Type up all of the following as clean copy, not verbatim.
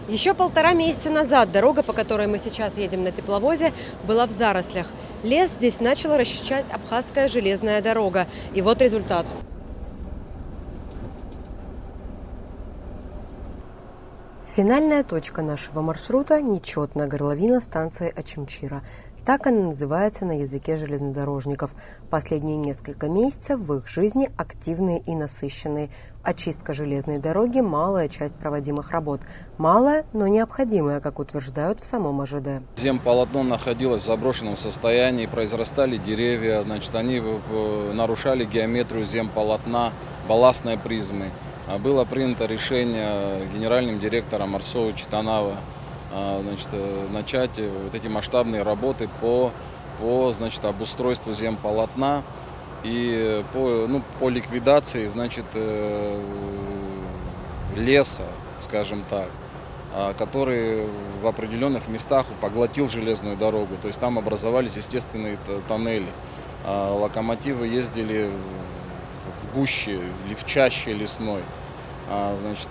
Еще 1,5 месяца назад дорога, по которой мы сейчас едем на тепловозе, была в зарослях. Лес здесь начала расчищать Абхазская железная дорога. И вот результат. Финальная точка нашего маршрута – нечетная горловина станции Очимчира. Так она называется на языке железнодорожников. Последние несколько месяцев в их жизни активные и насыщенные. Очистка железной дороги – малая часть проводимых работ. Малая, но необходимая, как утверждают в самом ОЖД. Земполотно находилось в заброшенном состоянии, произрастали деревья, они нарушали геометрию земполотна, балластной призмы. Было принято решение генеральным директором Арсо Читанава начать вот эти масштабные работы по обустройству земполотна и по ликвидации леса, скажем так, который в определенных местах поглотил железную дорогу. То есть там образовались естественные тоннели. Локомотивы ездили в гуще или в чаще лесной.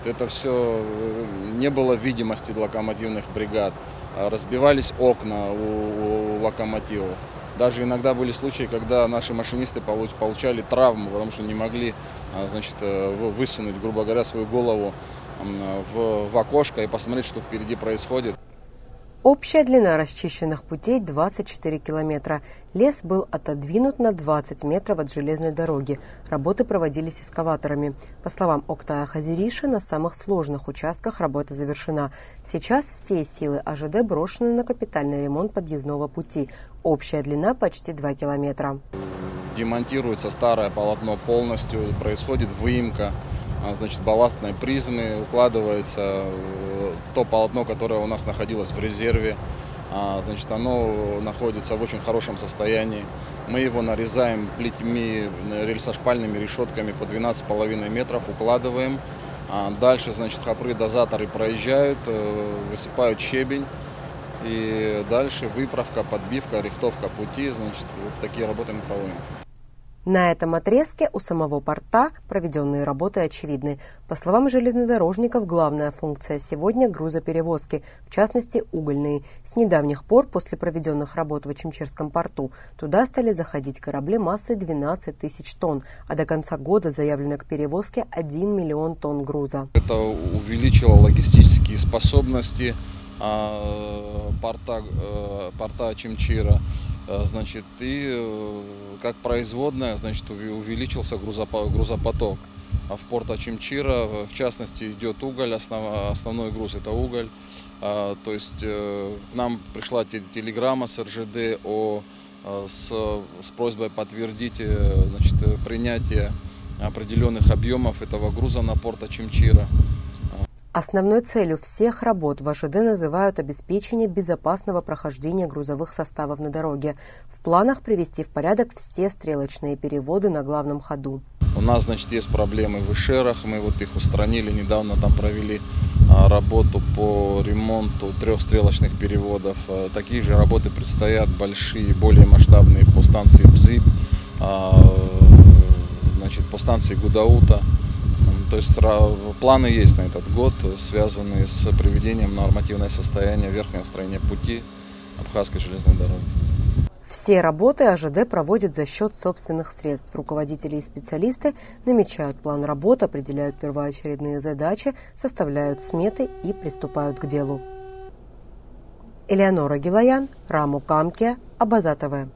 Это все, не было видимости локомотивных бригад, разбивались окна у локомотивов. Даже иногда были случаи, когда наши машинисты получали травму, потому что не могли высунуть, грубо говоря, свою голову в окошко и посмотреть, что впереди происходит. Общая длина расчищенных путей – 24 километра. Лес был отодвинут на 20 метров от железной дороги. Работы проводились эскаваторами. По словам Октая Хазириши, на самых сложных участках работа завершена. Сейчас все силы ОЖД брошены на капитальный ремонт подъездного пути. Общая длина почти 2 километра. Демонтируется старое полотно полностью, происходит выемка балластной призмы, укладывается то полотно, которое у нас находилось в резерве. Оно находится в очень хорошем состоянии. Мы его нарезаем плетьми, рельсошпальными решетками по 12,5 метров, укладываем. Дальше, хопры-дозаторы проезжают, высыпают щебень. И дальше выправка, подбивка, рихтовка пути. Вот такие работы мы проводим. На этом отрезке у самого порта проведенные работы очевидны. По словам железнодорожников, главная функция сегодня – грузоперевозки, в частности угольные. С недавних пор, после проведенных работ в Очимчирском порту, туда стали заходить корабли массой 12 тысяч тонн, а до конца года заявлено к перевозке 1 миллион тонн груза. Это увеличило логистические способности порта Очимчира. И как производная, увеличился грузопоток. А в порт Очимчира, в частности, идет уголь, основной груз это уголь. То есть к нам пришла телеграмма с РЖД с просьбой подтвердить принятие определенных объемов этого груза на порт Очимчира. Основной целью всех работ в ОЖД называют обеспечение безопасного прохождения грузовых составов на дороге. В планах привести в порядок все стрелочные переводы на главном ходу. У нас, есть проблемы в Ишерах, мы их устранили, недавно там провели работу по ремонту 3 стрелочных переводов. Такие же работы предстоят большие, более масштабные по станции Бзип, по станции Гудаута. То есть планы есть на этот год, связанные с приведением в нормативное состояние верхнего строения пути Абхазской железной дороги. Все работы ОЖД проводят за счет собственных средств. Руководители и специалисты намечают план работы, определяют первоочередные задачи, составляют сметы и приступают к делу. Элеонора Гилаян, Раму Камкия, Абаза ТВ.